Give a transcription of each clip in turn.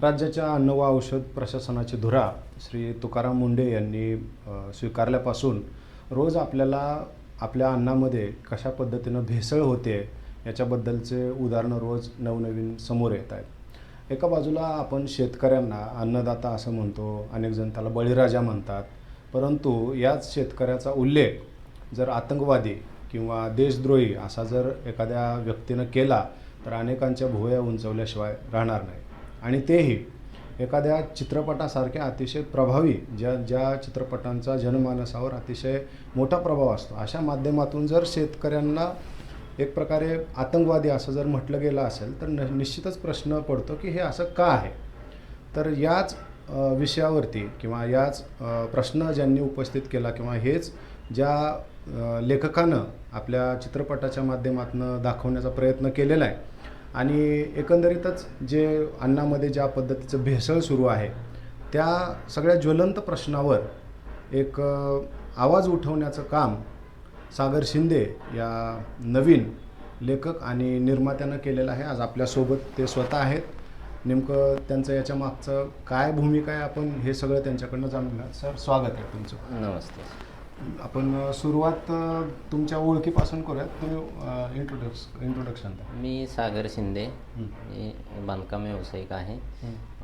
राज्याच्या अन्न व औषध प्रशासनाची धुरा श्री तुकाराम मुंढे यांनी स्वीकारल्यापासून रोज आपल्याला आपल्या अन्नामध्ये कशा पद्धतीनं भेसळ होते याच्याबद्दलचे उदाहरणं रोज नवनवीन समोर येत आहेत. एका बाजूला आपण शेतकऱ्यांना अन्नदाता असं म्हणतो, अनेक जण त्याला बळीराजा म्हणतात, परंतु याच शेतकऱ्याचा उल्लेख जर आतंकवादी किंवा देशद्रोही असा जर एखाद्या व्यक्तीनं केला तर अनेकांच्या भुवया उंचवल्याशिवाय राहणार नाही. आणि तेही एखाद्या चित्रपटासारख्या अतिशय प्रभावी ज्या चित्रपटांचा जनमानसावर अतिशय मोठा प्रभाव असतो अशा माध्यमातून जर शेतकऱ्यांना एक प्रकारे आतंकवादी असं जर म्हटलं गेलं असेल तर निश्चितच प्रश्न पडतो की हे असं का आहे. तर याच विषयावरती किंवा याच प्रश्न ज्यांनी उपस्थित केला किंवा हेच ज्या लेखकानं आपल्या चित्रपटाच्या माध्यमातून दाखवण्याचा प्रयत्न केलेला आहे आणि एकंदरीतच जे अन्नामध्ये ज्या पद्धतीचं भेसळ सुरू आहे त्या सगळ्या ज्वलंत प्रश्नावर एक आवाज उठवण्याचं काम सागर शिंदे या नवीन लेखक आणि निर्मात्यानं केलेलं आहे. आज आपल्यासोबत ते स्वतः आहेत. नेमकं त्यांचं याच्या मागचं काय भूमिका आहे आपण हे सगळं त्यांच्याकडनं जाणून घ्या. सर, स्वागत आहे तुमचं. नमस्ते. आपण सुरुवात तुमच्या ओळखीपासून करूयात. तुम्ही इंट्रोडक्शन द्या. मी सागर शिंदे, मी बांधकाम व्यावसायिक आहे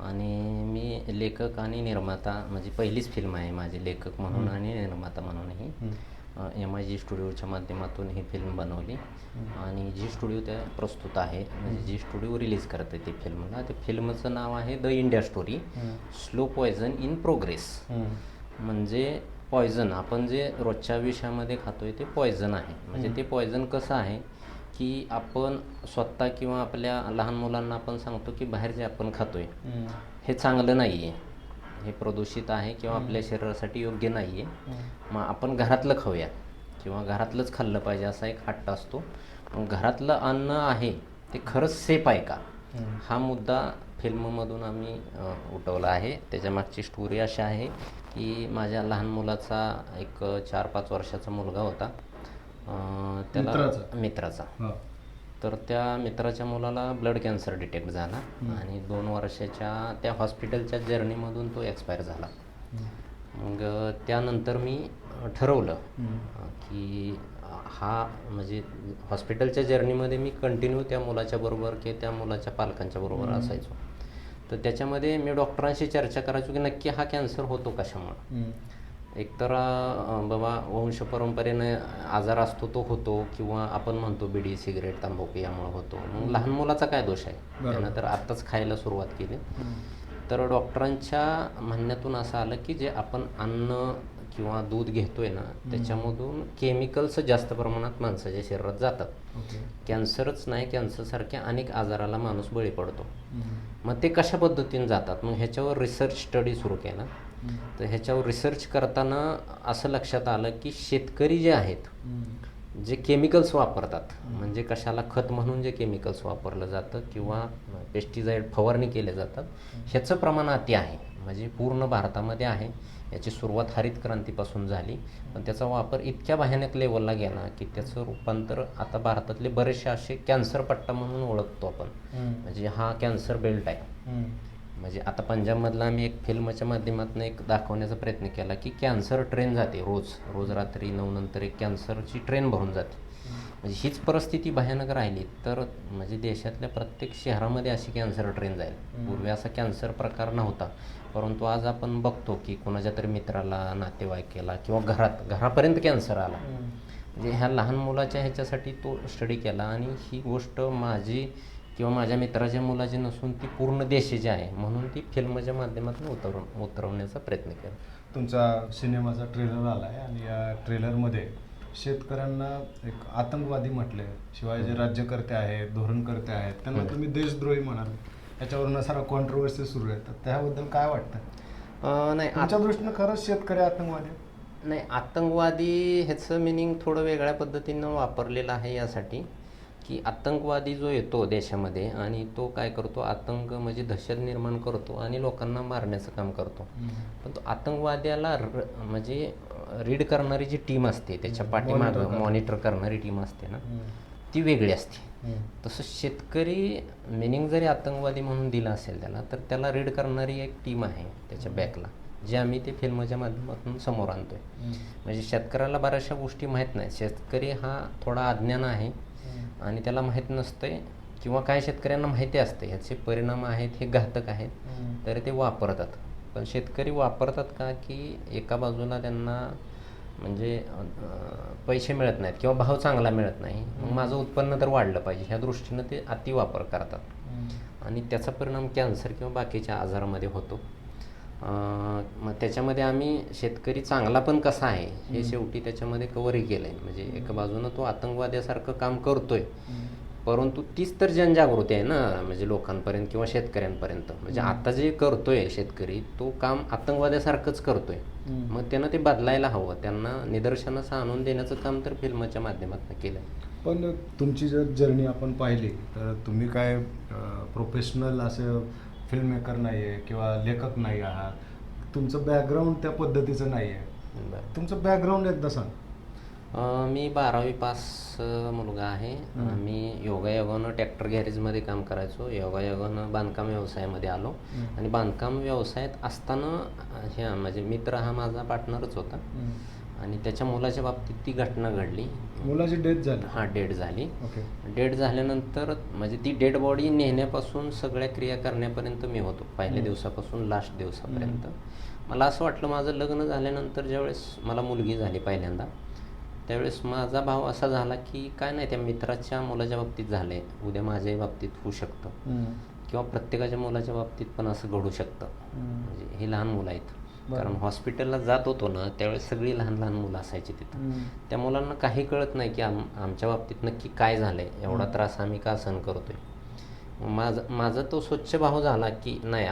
आणि मी लेखक आणि निर्माता, म्हणजे पहिलीच फिल्म आहे माझी लेखक म्हणून आणि निर्माता म्हणूनही. MIG स्टुडिओच्या माध्यमातून ही फिल्म बनवली आणि जी स्टुडिओ त्या प्रस्तुत आहे, म्हणजे जी स्टुडिओ रिलीज करते ती फिल्मला. ते फिल्मचं नाव आहे the India story, slow poison in progress. म्हणजे पॉयझन आपण जे रोजच्या विषयामध्ये खातोय ते पॉयझन आहे. म्हणजे ते पॉयझन कसं आहे की आपण स्वतः किंवा आपल्या लहान मुलांना आपण सांगतो की बाहेर जे आपण खातोय हे चांगलं नाही आहे, हे प्रदूषित आहे किंवा आपल्या शरीरासाठी योग्य नाही आहे, मग आपण घरातलं खाऊया किंवा घरातलंच खाल्लं पाहिजे असा एक हट्ट असतो. मग घरातलं अन्न आहे ते खरंच सेफ आहे का, हा मुद्दा फिल्ममधून आम्ही उठवला आहे. त्याच्या मागची स्टोरी अशी आहे की माझ्या लहान मुलाचा एक 4-5 वर्षाचा मुलगा होता, त्याला मित्राचा. तर त्या मित्राच्या मुलाला ब्लड कॅन्सर डिटेक्ट झाला आणि 2 वर्षाच्या त्या हॉस्पिटलच्या जर्नीमधून तो एक्सपायर झाला. मग त्यानंतर मी ठरवलं की हा म्हणजे हॉस्पिटलच्या जर्नीमध्ये मी कंटिन्यू त्या मुलाच्या बरोबर किंवा त्या मुलाच्या पालकांच्या बरोबर असायचो. तर त्याच्यामध्ये मी डॉक्टरांशी चर्चा करायचो की नक्की हा कॅन्सर होतो कशामुळं. एकतर बाबा वंशपरंपरेने आजार असतो तो होतो, किंवा आपण म्हणतो बिडी सिगरेट तंबाखू यामुळे होतो. मग लहान मुलाचा काय दोष आहे, त्यानं तर आत्ताच खायला सुरुवात केली. तर डॉक्टरांच्या म्हणण्यातून असं आलं की जे आपण अन्न किंवा दूध घेतोय ना त्याच्यामधून केमिकल्स जास्त प्रमाणात माणसाच्या शरीरात जातात. कॅन्सरच नाही, कॅन्सरसारख्या अनेक आजाराला माणूस बळी पडतो. मग ते कशा पद्धतीने जातात, मग ह्याच्यावर रिसर्च स्टडी सुरू केला. तर ह्याच्यावर रिसर्च करताना असं लक्षात आलं की शेतकरी जे आहेत जे केमिकल्स वापरतात, म्हणजे कशाला खत म्हणून जे केमिकल्स वापरलं जातं किंवा पेस्टिसाईड फवारणी केले जातात, ह्याचं प्रमाण अति आहे. म्हणजे पूर्ण भारतामध्ये आहे. याची सुरुवात हरित क्रांतीपासून झाली, पण त्याचा वापर इतक्या भयानक लेवलला गेला की त्याचं रूपांतर आता भारतातले बरेचसे असे कॅन्सर पट्टा म्हणून ओळखतो आपण. म्हणजे हा कॅन्सर बेल्ट आहे. म्हणजे आता पंजाबमधला आम्ही एक फिल्मच्या माध्यमातून एक दाखवण्याचा प्रयत्न केला की कॅन्सर ट्रेन जाते रोज रात्री 9 नंतर एक कॅन्सरची ट्रेन भरून जाते. म्हणजे हीच परिस्थिती भयानक राहिली तर म्हणजे देशातल्या प्रत्येक शहरामध्ये अशी कॅन्सर ट्रेन जाईल. पूर्वी असा कॅन्सर प्रकार नव्हता, परंतु आज आपण बघतो की कोणाच्या तरी मित्राला, नातेवाईकाला किंवा घरापर्यंत कॅन्सर आला. म्हणजे ह्या लहान मुलाच्या ह्याच्यासाठी तो स्टडी केला आणि ही गोष्ट माझी किंवा माझ्या मित्राच्या मुलाची नसून ती पूर्ण देशाची आहे, म्हणून ती फिल्मच्या माध्यमातून उतरवण्याचा प्रयत्न केला. तुमचा सिनेमाचा ट्रेलर आला आहे आणि या ट्रेलरमध्ये शेतकऱ्यांना एक आतंकवादी म्हटले, शिवाय जे राज्यकर्ते आहेत, धोरणकर्ते आहेत, त्यांना तुम्ही देशद्रोही म्हणाल. याच्यावरून सारा कॉन्ट्रोवर्सी सुरू आहे. तर त्याबद्दल काय वाटतं? नाही, तुमच्या दृष्टीनं खरंच शेतकरी आतंकवादी? नाही, आतंकवादी ह्याचं मिनिंग थोडं वेगळ्या पद्धतीनं वापरलेलं आहे यासाठी की आतंकवादी जो येतो देशामध्ये आणि तो काय करतो, आतंक म्हणजे दहशत निर्माण करतो आणि लोकांना मारण्याचं काम करतो. पण तो आतंकवाद्याला म्हणजे रीड करणारी जी टीम असते, त्याच्या पाठीमागं मॉनिटर करणारी टीम असते ना, ती वेगळी असते. तसं शेतकरी मिनिंग जरी आतंकवादी म्हणून दिला असेल तर त्याला रीड करणारी एक टीम आहे त्याच्या बॅकला, जे आम्ही ते फिल्मच्या माध्यमातून समोर आणतोय. म्हणजे शेतकऱ्याला बऱ्याचशा गोष्टी माहीत नाहीत. शेतकरी हा थोडा अज्ञान आहे आणि त्याला माहीत नसतंय, किंवा काही शेतकऱ्यांना माहिती असते ह्याचे परिणाम आहेत, हे घातक आहेत, तरी ते वापरतात. पण शेतकरी वापरतात का, की एका बाजूला त्यांना म्हणजे पैसे मिळत नाहीत किंवा भाव चांगला मिळत नाही, मग माझं उत्पन्न तर वाढलं पाहिजे ह्या दृष्टीनं ते अतिवापर करतात आणि त्याचा परिणाम कॅन्सर किंवा बाकीच्या आजारामध्ये होतो. मग त्याच्यामध्ये आम्ही शेतकरी चांगला पण कसा आहे हे शेवटी त्याच्यामध्ये कव्हरही केलं आहे. म्हणजे एका बाजूनं तो आतंकवाद्यासारखं काम करतोय, परंतु तीच तर जनजागृती आहे ना, म्हणजे लोकांपर्यंत किंवा शेतकऱ्यांपर्यंत. म्हणजे आता जे करतोय शेतकरी, तो काम आतंकवाद्यासारखंच करतोय. मग त्यानं ते बदलायला हवं, त्यांना निदर्शनास आणून देण्याचं काम तर फिल्मच्या माध्यमातून केलं आहे. पण तुमची जर जर्नी आपण पाहिली तर तुम्ही काय प्रोफेशनल असं फिल्म मेकर नाही आहे किंवा लेखक नाही आहात. तुमचं बॅकग्राऊंड त्या पद्धतीचं नाही आहे. तुमचं बॅकग्राऊंड एकदा सांग. मी 12वी पास मुलगा आहे. मी योगायोगानं ट्रॅक्टर गॅरेजमध्ये काम करायचो. योगायोगानं बांधकाम व्यवसायामध्ये आलो आणि बांधकाम व्यवसायात असताना म्हणजे मित्र हा माझा पार्टनरच होता आणि त्याच्या मुलाच्या बाबतीत ती घटना घडली. मुलाची डेथ झाली? हां, डेथ झाली. ओके. डेथ झाल्यानंतर म्हणजे ती डेड बॉडी नेण्यापासून सगळ्या क्रिया करण्यापर्यंत मी होतो, पहिल्या दिवसापासून लास्ट दिवसापर्यंत. मला असं वाटलं, माझं लग्न झाल्यानंतर ज्यावेळेस मला मुलगी झाली पहिल्यांदा, त्यावेळेस माझा भाव असा झाला की काय नाही, त्या मित्राच्या मुलाच्या बाबतीत झालं आहे, उद्या माझ्याही बाबतीत होऊ शकतं किंवा प्रत्येकाच्या मुलाच्या बाबतीत पण असं घडू शकतं. म्हणजे हे लहान मुलं आहेत, कारण हॉस्पिटलला जात होतो ना त्यावेळेस सगळी लहान लहान मुलं असायची तिथं. त्या मुलांना काही कळत नाही की आमच्या बाबतीत नक्की काय झालंय, एवढा त्रास आम्ही का सहन करतोय. माझा तो स्वच्छ भाव झाला की नाही,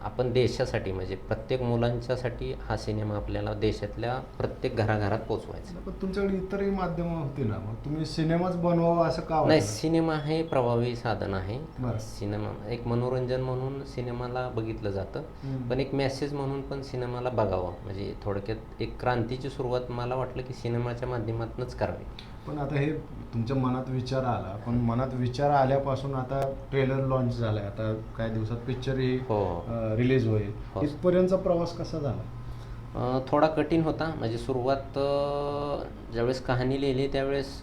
आपण देशासाठी, म्हणजे प्रत्येक मुलांच्यासाठी हा सिनेमा आपल्याला देशातल्या प्रत्येक घराघरात पोचवायचा. पण तुमच्याकडे इतरही माध्यमं होती ना, मग तुम्ही सिनेमाच बनवावा असं का? नाही, सिनेमा हे प्रभावी साधन आहे. सिनेमा एक मनोरंजन म्हणून सिनेमाला बघितलं जातं, पण एक मेसेज म्हणून पण सिनेमाला बघावं. म्हणजे थोडक्यात एक क्रांतीची सुरुवात मला वाटलं की सिनेमाच्या माध्यमातूनच करावी. पण आता हे तुमच्या मनात विचार आला, पण मनात विचार आल्यापासून आता ट्रेलर लॉन्च झालाय, आता काही दिवसात पिक्चरही रिलीज होईल. इथपर्यंतचा प्रवास कसा झाला? थोडा कठीण होता. म्हणजे सुरुवात ज्यावेळेस कहाणी लिहिली त्यावेळेस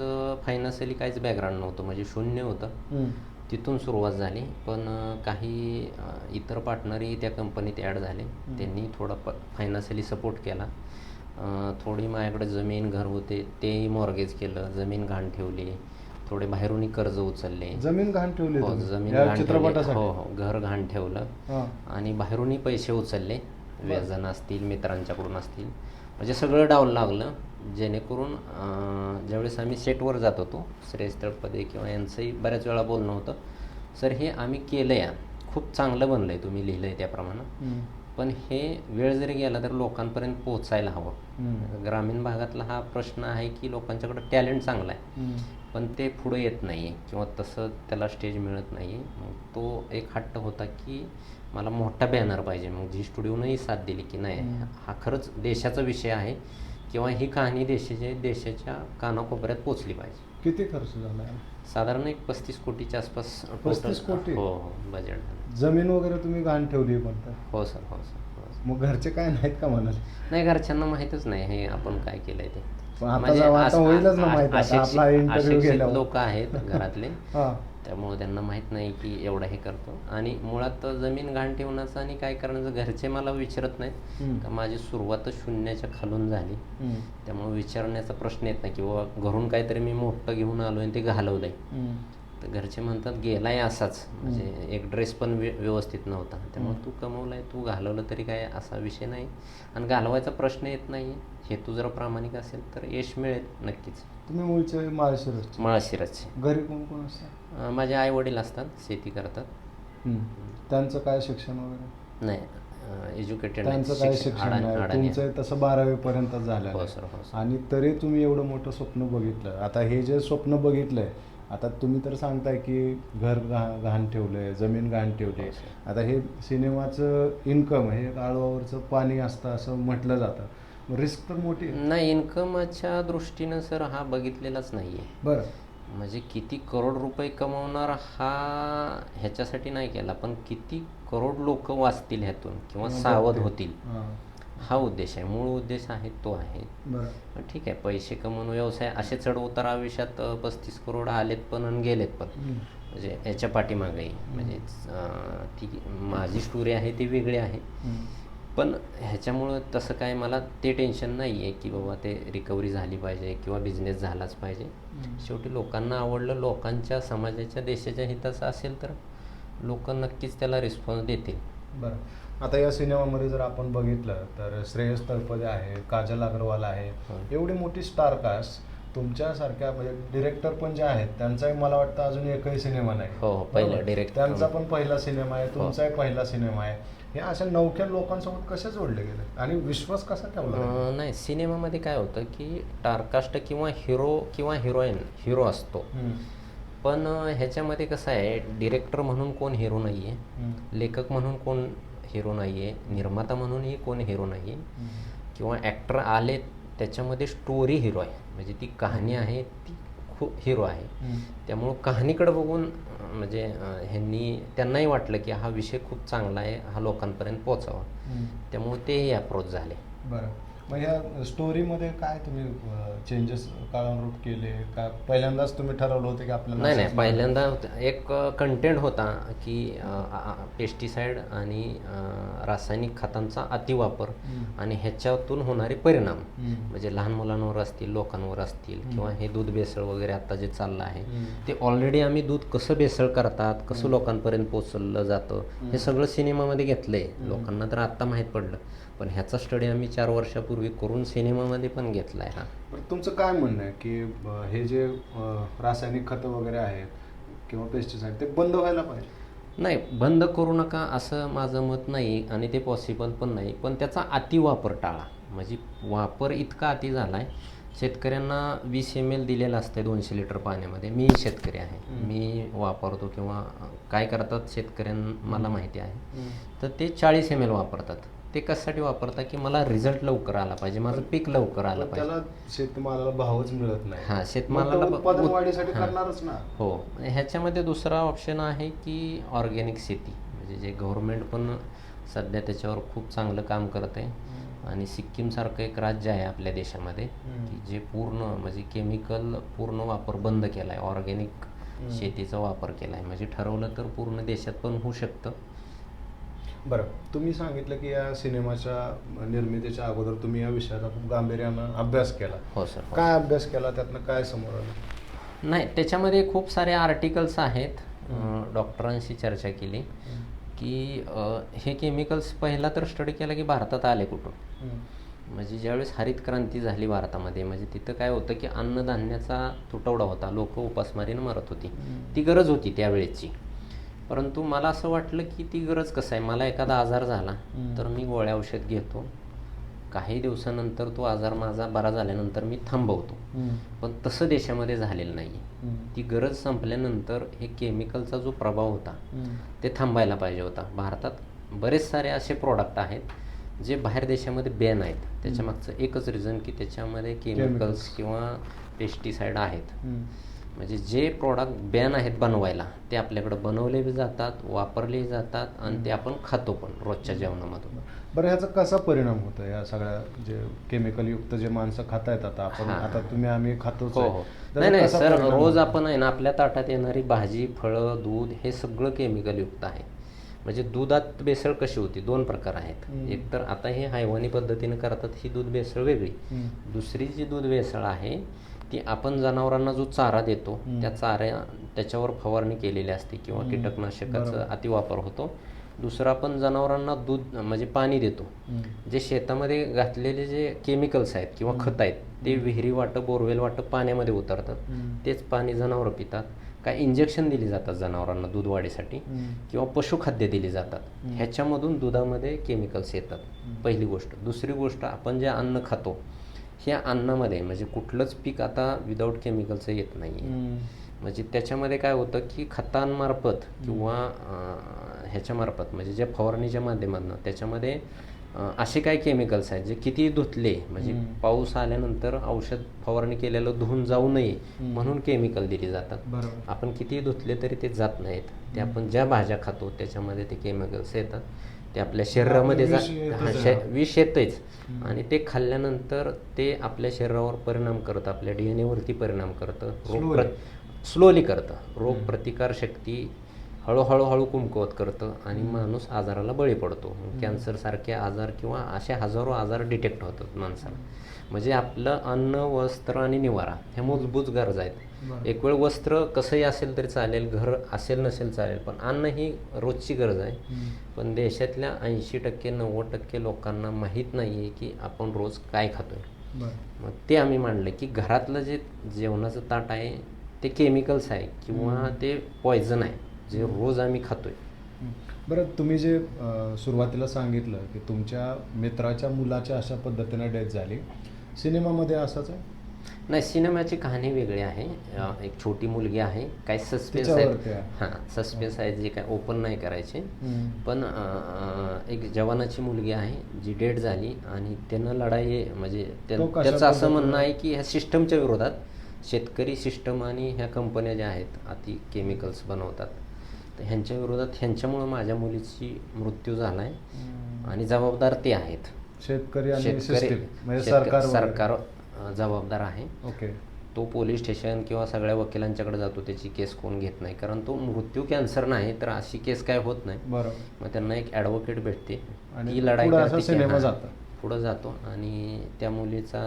फायनान्शियली काहीच बॅकग्राऊंड नव्हतं, म्हणजे शून्य होतं. तिथून सुरुवात झाली. पण काही इतर पार्टनरही त्या कंपनीत ॲड झाले, त्यांनी थोडा फायनान्शियली सपोर्ट केला. थोडी माझ्याकडे जमीन घर होते, तेही मॉर्गेज केलं, जमीन घाण ठेवली, थोडे बाहेरूनही कर्ज उचलले. जमीन घाण ठेवली? हो, जमीन घाण ठेवली. हो, घर घाण ठेवलं आणि बाहेरूनही पैसे उचलले, व्याजान असतील, मित्रांच्याकडून असतील. म्हणजे सगळं डाऊन लागलं. जेणेकरून ज्यावेळेस आम्ही सेटवर जात होतो, श्रेयस तळपदे किंवा यांचंही बऱ्याच वेळा बोलणं होतं, सर हे आम्ही केलं आहे, खूप चांगलं बनलं आहे, तुम्ही लिहिलं आहे त्याप्रमाणे, पण हे वेळ जरी गेला तर लोकांपर्यंत पोहोचायला हवं. ग्रामीण भागातला हा प्रश्न आहे की लोकांच्याकडे टॅलेंट चांगला आहे, पण ते पुढे येत नाही आहे किंवा तसं त्याला स्टेज मिळत नाही आहे. मग तो एक हट्ट होता की मला मोठा बॅनर पाहिजे. मग झी स्टुडिओनंही साथ दिली की नाही, हा खरंच देशाचा विषय आहे किंवा ही कहाणी देशाच्या कानाकोपऱ्यात पोचली पाहिजे. किती खर्च झाला? साधारण एक 35 कोटीच्या आसपास. 35 कोटी? हो, बजेट. जमीन वगैरे तुम्ही घाण ठेवली म्हणता? हो सर. मग घरचे काय नाहीत का म्हणाले? नाही, घरच्यांना माहितच नाही हे आपण काय केलंय ते. म्हणजे अशिक्षित लोक आहेत घरातले, त्यामुळे त्यांना माहित नाही की एवढं हे करतो. आणि मुळात जमीन घाण ठेवण्याचं आणि काय करण्याचं घरचे मला विचारत नाहीत, का माझी सुरुवातच शून्याच्या खालून झाली. त्यामुळे विचारण्याचा प्रश्न येत नाही की बाबा घरून काहीतरी मी मोठं घेऊन आलो आणि ते घालवलंय. तर घरचे म्हणतात गेलाय असाच, म्हणजे एक ड्रेस पण व्यवस्थित नव्हता, त्यामुळे तू कमवलाय, तू घालवलं तरी काय असा विषय नाही आणि घालवायचा प्रश्न येत नाही. हेतू जर प्रामाणिक असेल तर यश मिळेल नक्कीच. तुम्ही मूळचे माळशिरसचे. घरी कोण कोण असतात? माझे आई वडील असतात, शेती करतात. त्यांचं काय शिक्षण वगैरे? नाही, एज्युकेटेड. त्यांचं काय शिक्षण नाही? तुमचं तसं 12वी पर्यंत झालं. हो सर. आणि तरी तुम्ही एवढं मोठं स्वप्न बघितलं. आता हे जे स्वप्न बघितलंय, आता तुम्ही तर सांगताय की घर घाण ठेवलंय, जमीन घाण ठेवली. आता हे सिनेमाचं इन्कम हे काळवावरचं पाणी असतं असं म्हटलं जातं, रिस्क तर मोठी नाही. इन्कमच्या दृष्टीनं सर हा बघितलेलाच नाही आहे. बरं, म्हणजे किती करोड रुपये कमवणार हा ह्याच्यासाठी नाही केला, पण किती करोड लोक वाचतील ह्यातून किंवा सावध होतील हा उद्देश आहे. मूळ उद्देश आहे तो आहे. बरं. ठीक आहे, पैसे कमवून व्यवसाय असे चढ उतार आयुष्यात 35 करोड आलेत पण आणि गेलेत पण. म्हणजे याच्या पाठीमागेही म्हणजे ती माझी स्टोरी आहे ती वेगळी आहे. पण ह्याच्यामुळं तसं काय मला ते टेन्शन नाही आहे की बाबा ते रिकव्हरी झाली पाहिजे किंवा बिझनेस झालाच पाहिजे. शेवटी लोकांना आवडलं, लोकांच्या समाजाच्या देशाच्या हिताचं असेल तर लोक नक्कीच त्याला रिस्पॉन्स देतील. बरं. आता या सिनेमामध्ये जर आपण बघितलं तर श्रेयस तळपदे आहे, काजल अग्रवाल आहे, एवढी मोठी स्टारकास्ट तुमच्यासारख्या म्हणजे डिरेक्टर पण जे आहेत त्यांचाही मला वाटतं अजून एकही सिनेमा नाही. हो, पहिला डिरेक्टर त्यांचा पण पहिला सिनेमा आहे, तुमचाही पहिला सिनेमा आहे. हे अशा नवख्या लोकांसोबत कसे जोडले गेले आणि विश्वास कसा ठेवला? नाही, सिनेमामध्ये काय होतं की टारकास्ट किंवा हिरो किंवा हिरो असतो. पण ह्याच्यामध्ये कसं आहे, डिरेक्टर म्हणून कोण हिरो नाही आहे, लेखक म्हणून कोण हिरो नाही आहे, निर्माता म्हणूनही कोण हिरो नाही आहे, किंवा ॲक्टर आले त्याच्यामध्ये स्टोरी हिरो आहे. म्हणजे ती कहाणी आहे ती खूप हिरो आहे. त्यामुळं कहाणीकडे बघून म्हणजे त्यांनाही वाटलं की हा विषय खूप चांगला आहे, हा लोकांपर्यंत पोचावा. त्यामुळे तेही अप्रोच झाले. बरं. मग ह्या स्टोरीमध्ये काय तुम्ही चेंजेस काळानुरूप केले का पहिल्यांदाच तुम्ही ठरवलं होतं की आपल्याला? नाही, पहिल्यांदा एक कंटेंट होता की पेस्टिसाईड आणि रासायनिक खतांचा अतिवापर आणि ह्याच्यातून होणारे परिणाम म्हणजे लहान मुलांवर असतील, लोकांवर असतील, किंवा हे दूध भेसळ वगैरे आता जे चाललं आहे ते ऑलरेडी आम्ही दूध कसं भेसळ करतात, कसं लोकांपर्यंत पोचवलं जातं हे सगळं सिनेमामध्ये घेतलंय. लोकांना तर आत्ता माहीत पडलं, पण ह्याचा स्टडी आम्ही 4 वर्षापूर्वी करून सिनेमामध्ये पण घेतला आहे. हा, तुमचं काय म्हणणं आहे की हे जे रासायनिक खतं वगैरे आहेत किंवा पेस्टिसाईड ते बंद व्हायला पाहिजे? नाही, बंद करू नका असं माझं मत नाही आणि ते पॉसिबल पण नाही, पण त्याचा अतिवापर टाळा. म्हणजे वापर इतका अति झाला आहे, शेतकऱ्यांना 20 ml दिलेलं असतं 200 लिटर पाण्यामध्ये. मी शेतकरी आहे, मी वापरतो, किंवा काय करतात शेतकऱ्यांना मला माहिती आहे, तर ते 40 ml वापरतात. ते कशासाठी वापरतात की मला रिझल्ट लवकर आला पाहिजे, माझं पीक लवकर आलं पाहिजे. त्याला शेतमालाला भावच मिळत नाही. हां, शेतमालाला उत्पादन वाढीसाठी करणारच ना. हो, ह्याच्यामध्ये दुसरा ऑप्शन आहे की ऑर्गॅनिक शेती. म्हणजे जे गव्हर्नमेंट पण सध्या त्याच्यावर खूप चांगलं काम करत आहे. आणि सिक्कीमसारखं एक राज्य आहे आपल्या देशामध्ये की जे पूर्ण म्हणजे केमिकल पूर्ण वापर बंद केला आहे, ऑर्गॅनिक शेतीचा वापर केला आहे. म्हणजे ठरवलं तर पूर्ण देशात पण होऊ शकतं. बरं, तुम्ही सांगितलं की या सिनेमाच्या निर्मितीच्या अगोदर तुम्ही या विषयाचा खूप गांभीर्यानं अभ्यास केला. हो सर. काय अभ्यास केला, त्यातनं काय समोर आलं? नाही, त्याच्यामध्ये खूप सारे आर्टिकल्स आहेत. डॉक्टरांशी चर्चा केली की हे केमिकल्स पहिला तर स्टडी केला की भारतात आले कुठून. म्हणजे ज्यावेळेस हरित क्रांती झाली भारतामध्ये, म्हणजे तिथं काय होतं की अन्नधान्याचा तुटवडा होता, लोक उपासमारीनं मरत होती. ती गरज होती त्यावेळेची. परंतु मला असं वाटलं की ती गरज कसं आहे, मला एखादा आजार झाला तर मी गोळ्या औषध घेतो, काही दिवसानंतर तो आजार माझा बरा झाल्यानंतर मी थांबवतो. पण तसं देशामध्ये झालेलं नाही. ती गरज संपल्यानंतर हे केमिकलचा जो प्रभाव होता ते थांबायला पाहिजे होता. भारतात बरेच सारे असे प्रोडक्ट आहेत जे बाहेर देशामध्ये बॅन आहेत. त्याच्या मागचं एकच रिझन की त्याच्यामध्ये केमिकल्स किंवा पेस्टिसाईड आहेत. म्हणजे जे प्रॉडक्ट बॅन आहेत बनवायला ते आपल्याकडे बनवले जातात, वापरले जातात आणि ते आपण खातो पण रोजच्या जेवणामधून. बरं, ह्याचा कसा परिणाम होतो या सगळ्या जे केमिकल युक्त जे माणसं खाता येतात, आपण आता तुम्ही आम्ही खातो? हो. नाही सर, रोज आपण आहे ना आपल्या ताटात येणारी भाजी, फळं, दूध हे सगळं केमिकल युक्त आहे. म्हणजे दुधात भेसळ कशी होती, 2 प्रकार आहेत. एक तर आता हे हैवानी पद्धतीने करतात, ही दूध भेसळ वेगळी. दुसरी जी दूध भेसळ आहे ती आपण जनावरांना जो चारा देतो त्याच्यावर फवारणी केलेली असते किंवा कीटकनाशकाचा अतिवापर होतो. दुसरं आपण जनावरांना दूध म्हणजे पाणी देतो, जे शेतामध्ये घातलेले जे केमिकल्स आहेत किंवा खत आहेत ते विहिरी वाटं, बोरवेल वाटं पाण्यामध्ये उतरतात. तेच पाणी जनावरं पितात. काय इंजेक्शन दिली जातात जनावरांना दूध वाढीसाठी किंवा पशुखाद्य दिली जातात. ह्याच्यामधून दुधामध्ये केमिकल्स येतात, पहिली गोष्ट. दुसरी गोष्ट, आपण जे अन्न खातो ह्या अन्नामध्ये म्हणजे कुठलंच पीक आता विदाऊट केमिकलचं येत नाही आहे. म्हणजे त्याच्यामध्ये काय होतं की खतांमार्फत किंवा ह्याच्यामार्फत म्हणजे ज्या फवारणीच्या माध्यमातून त्याच्यामध्ये असे काही केमिकल्स आहेत जे किती धुतले म्हणजे पाऊस आल्यानंतर औषध फवारणी केलेलं धुवून जाऊ नये म्हणून केमिकल दिली जातात. बरोबर. आपण किती धुतले तरी ते जात नाहीत. ते आपण ज्या भाज्या खातो त्याच्यामध्ये ते केमिकल्स येतात. ते आपल्या शरीरामध्ये विष येतंच आणि ते खाल्ल्यानंतर ते आपल्या शरीरावर परिणाम करतं, आपल्या DNA वरती परिणाम करतं, स्लोली करतं. रोग प्रतिकारशक्ती हळूहळू कमकुवत करतं आणि माणूस आजाराला बळी पडतो. कॅन्सरसारखे आजार किंवा असे हजारो आजार डिटेक्ट होतात माणसाला. म्हणजे आपलं अन्न, वस्त्र आणि निवारा ह्या मूलभूत गरजा आहेत. एक वेळ वस्त्र कसंही असेल तरी चालेल, घर असेल नसेल चालेल, पण अन्न ही रोजची गरज आहे. पण देशातल्या 80% 90% लोकांना माहीत नाही आहे की आपण रोज काय खातोय. मग ते आम्ही मांडलं की घरातलं जे जेवणाचं ताट आहे ते केमिकल्स आहे किंवा ते पॉयझन आहे जे रोज आम्ही खातोय. बरं, तुम्ही जे सुरुवातीला सांगितलं की तुमच्या मित्राच्या मुलाच्या अशा पद्धतीने डेथ झाली, सिनेमामध्ये असंच आहे? नाही, सिनेमाची कहाणी वेगळी आहे. एक छोटी मुलगी आहे, काही सस्पेन्स आहे. हां, सस्पेन्स आहे जे काय ओपन नाही करायचे. पण एक जवानाची मुलगी आहे जी डेड झाली आणि त्यानं लढाई म्हणजे त्याचं असं म्हणणं आहे की ह्या सिस्टमच्या विरोधात शेतकरी सिस्टम आणि ह्या कंपन्या ज्या आहेत अति केमिकल्स बनवतात तर ह्यांच्या विरोधात ह्यांच्यामुळं माझ्या मुलीची मृत्यू झाला आहे आणि जबाबदार ते आहेत. शेतकरी सरकार जबाबदार आहे. ओके. तो पोलीस स्टेशन किंवा सगळ्या वकिलांच्याकडे जातो, त्याची केस कोण घेत नाही, कारण तो मृत्यू कॅन्सर नाही तर अशी केस काय होत नाही. बरोबर. मग त्यांना एक ॲडव्होकेट भेटते, आणि ती लढाई पुढे जातो आणि त्या मुलीचा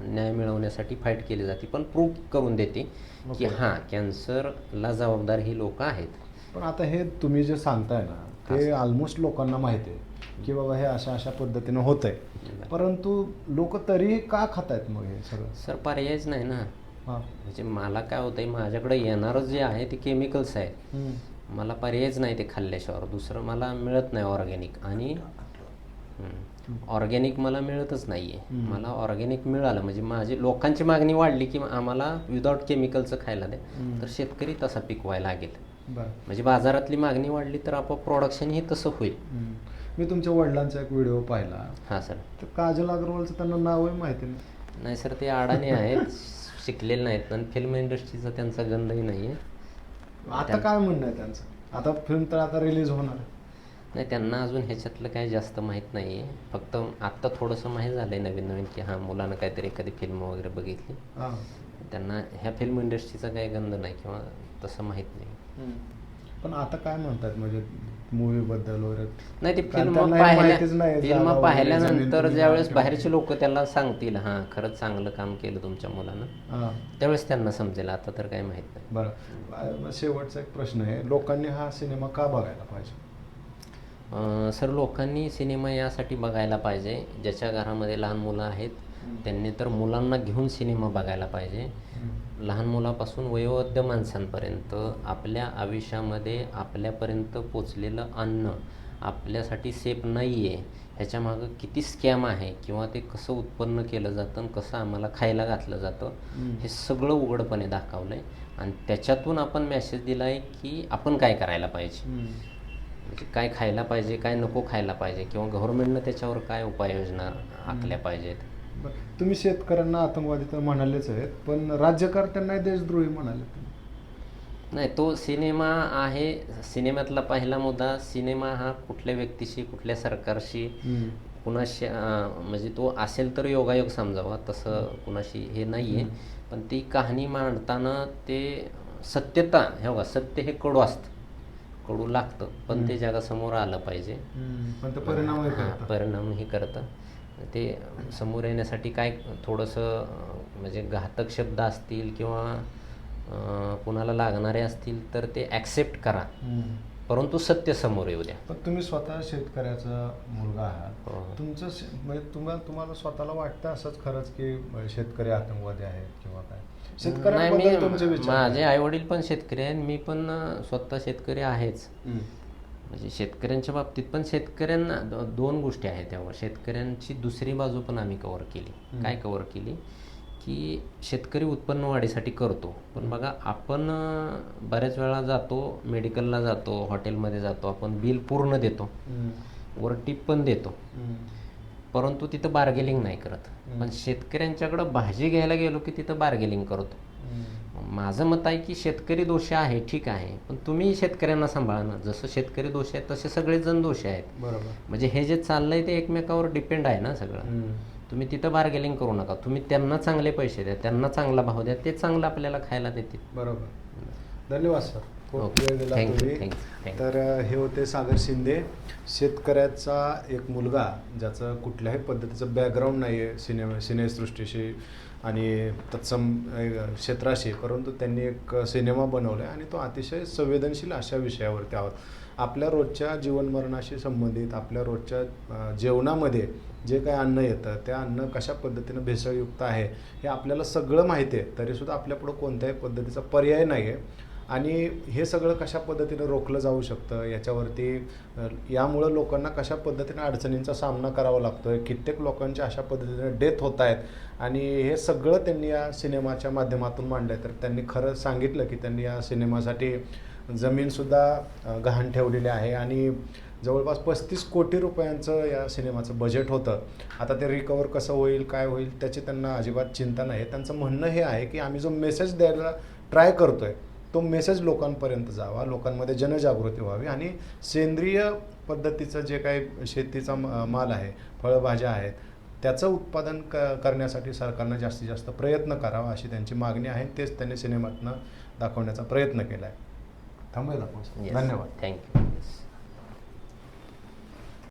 न्याय मिळवण्यासाठी फाईट केली जाते, पण प्रूव्ह करून देते की हां कॅन्सरला जबाबदार ही लोक आहेत. पण आता हे तुम्ही जे सांगताय ना ते ऑलमोस्ट लोकांना माहिती आहे की बाबा हे अशा अशा पद्धतीनं होत आहे, परंतु लोक तरीही का खात आहेत मग हे सगळं? सर पर्यायच नाही ना. म्हणजे मला काय होतंय, माझ्याकडे येणारं जे आहे ते केमिकल्स आहे, मला पर्यायच नाही ते खाल्ल्याशिवाय. दुसरं मला मिळत नाही ऑर्गॅनिक, आणि ऑर्गॅनिक मला मिळतच नाही आहे. मला ऑर्गॅनिक मिळालं म्हणजे माझी लोकांची मागणी वाढली की आम्हाला विदाऊट केमिकलचं खायला द्या, तर शेतकरी तसा पिकवायला लागेल. म्हणजे बाजारातली मागणी वाढली तर आपोआप प्रोडक्शन ही तसं होईल. मी तुमच्या वडिलांचा एक व्हिडिओ पाहिला. हां सर. तर काजल अग्रवालचं त्यांना नावही माहिती नाही. नाही सर, ते अडाणी आहेत, शिकलेले नाहीत आणि फिल्म इंडस्ट्रीचा त्यांचा गंधही नाही आहे. आता काय म्हणणं आहे त्यांचं? आता फिल्म तर आता रिलीज होणार आहे. नाही, त्यांना अजून ह्याच्यातलं काही जास्त माहीत नाही आहे. फक्त आत्ता थोडंसं माहीत झालं आहे नवीन की हां मुलानं काहीतरी एखादी फिल्म वगैरे बघितली. त्यांना ह्या फिल्म इंडस्ट्रीचा काही गंध नाही किंवा तसं माहीत नाही. पण आता काय म्हणतात म्हणजे मूवीबद्दल वगैरे? नाही, ते फिल्म पाहिल्यानंतर ज्यावेळेस बाहेरचे लोक त्याला सांगतील हां खरंच चांगलं काम केलं तुमच्या मुलानं, त्यावेळेस त्यांना समजेल. आता तर काही माहीत नाही. बरं, शेवटचा एक प्रश्न आहे, लोकांनी हा सिनेमा का बघायला पाहिजे? सर, लोकांनी सिनेमा यासाठी बघायला पाहिजे, ज्याच्या घरामध्ये लहान मुलं आहेत त्यांनी तर मुलांना घेऊन सिनेमा बघायला पाहिजे. लहान मुलापासून वयोवृद्ध माणसांपर्यंत आपल्या आयुष्यामध्ये आपल्यापर्यंत पोचलेलं अन्न आपल्यासाठी सेफ नाही आहे, ह्याच्यामागं किती स्कॅम आहे किंवा ते कसं उत्पन्न केलं जातं आणि कसं आम्हाला खायला घातलं जातं हे सगळं उघडपणे दाखवलं आहे. आणि त्याच्यातून आपण मेसेज दिला आहे की आपण काय करायला पाहिजे, म्हणजे काय खायला पाहिजे, काय नको खायला पाहिजे, किंवा गव्हर्नमेंटनं त्याच्यावर काय उपाययोजना आखल्या पाहिजेत. तुम्ही शेतकऱ्यांना आतंकवादी तर म्हणालेच आहेत, पण राज्यकर्त्यांना देशद्रोही म्हणाले. नाही, तो सिनेमा आहे. सिनेमातला पहिला मुद्दा, सिनेमा हा कुठल्या व्यक्तीशी कुठल्या सरकारशी कुणाशी म्हणजे तो असेल तर योगायोग समजावा, तसं कुणाशी हे नाही आहे. पण ती कहाणी मांडताना ते सत्यता, हे बघा सत्य हे कडू असतं, कडू लागतं, पण ते जगासमोर आलं पाहिजे. पण ते परिणामही करतं. ते समोर येण्यासाठी काय थोडंसं म्हणजे घातक शब्द असतील किंवा कुणाला लागणारे असतील तर ते ॲक्सेप्ट करा, परंतु सत्य समोर येऊ द्या. पण तुम्ही स्वतः शेतकऱ्याचा मुलगा आहात, तुमचं म्हणजे तुम्हाला स्वतःला वाटतं असंच खरंच की शेतकरी आतंकवादी आहेत किंवा काय? शेतकऱ्यांबद्दल तुमचे विचार? माझे आईवडील पण शेतकरी आहेत, मी पण स्वतः शेतकरी आहेच. म्हणजे शेतकऱ्यांच्या बाबतीत पण शेतकऱ्यांना दोन गोष्टी आहेत. त्यावर शेतकऱ्यांची दुसरी बाजू पण आम्ही कव्हर केली. काय कव्हर केली की शेतकरी उत्पन्न वाढीसाठी करतो, पण बघा आपण बऱ्याच वेळा जातो, मेडिकलला जातो, हॉटेलमध्ये जातो, आपण बिल पूर्ण देतो, वर टीप पण देतो, परंतु तिथं बार्गेनिंग नाही करत. पण शेतकऱ्यांच्याकडं भाजी घ्यायला गेलो की तिथं बार्गेनिंग करतो. माझं मत आहे की शेतकरी दोषी आहे, ठीक आहे, पण तुम्ही शेतकऱ्यांना सांभाळा ना. जसं शेतकरी दोषी आहेत तसे सगळेच जण दोषी आहेत. बरोबर. म्हणजे हे जे चाललंय ते एकमेकावर डिपेंड आहे ना सगळं. तुम्ही तिथं बार्गेनिंग करू नका, तुम्ही त्यांना चांगले पैसे द्या, त्यांना चांगला भाव द्या, ते चांगलं आपल्याला खायला देतील. बरोबर. धन्यवाद सर, खूप वेळ दिला थँक्यू तुम्ही. थँक्यू. तर हे होते सागर शिंदे, शेतकऱ्याचा एक मुलगा ज्याचं कुठल्याही पद्धतीचं बॅकग्राऊंड नाही आहे सिनेसृष्टीशी आणि तत्सम क्षेत्राशी, परंतु त्यांनी एक सिनेमा बनवला आहे आणि तो अतिशय संवेदनशील अशा विषयावरती आहोत. आपल्या रोजच्या जीवनमरणाशी संबंधित, आपल्या रोजच्या जेवणामध्ये जे काही अन्न येतं त्या अन्न कशा पद्धतीनं भेसळयुक्त आहे हे आपल्याला सगळं माहिती आहे, तरीसुद्धा आपल्यापुढं कोणत्याही पद्धतीचा पर्याय नाही आहे. आणि हे सगळं कशा पद्धतीनं रोखलं जाऊ शकतं याच्यावरती, यामुळं लोकांना कशा पद्धतीनं अडचणींचा सामना करावा लागतो आहे, कित्येक लोकांच्या अशा पद्धतीने डेथ होत आहेत आणि हे सगळं त्यांनी या सिनेमाच्या माध्यमातून मांडलं आहे. तर त्यांनी खरं सांगितलं की त्यांनी या सिनेमासाठी जमीनसुद्धा गहाण ठेवलेली आहे आणि जवळपास 35 कोटी रुपयांचं या सिनेमाचं बजेट होतं. आता ते रिकवर कसं होईल, काय होईल त्याची त्यांना अजिबात चिंता नाही. त्यांचं म्हणणं हे आहे की आम्ही जो मेसेज द्यायला ट्राय करतो आहे तो मेसेज लोकांपर्यंत जावा, लोकांमध्ये जनजागृती व्हावी आणि सेंद्रिय पद्धतीचं जे काही शेतीचा माल आहे, फळभाज्या आहेत, त्याचं उत्पादन करण्यासाठी सरकारनं जास्तीत जास्त प्रयत्न करावा अशी त्यांची मागणी आहे. तेच त्यांनी सिनेमातनं दाखवण्याचा प्रयत्न केला आहे. थांबूयात आपण. धन्यवाद. थँक्यू.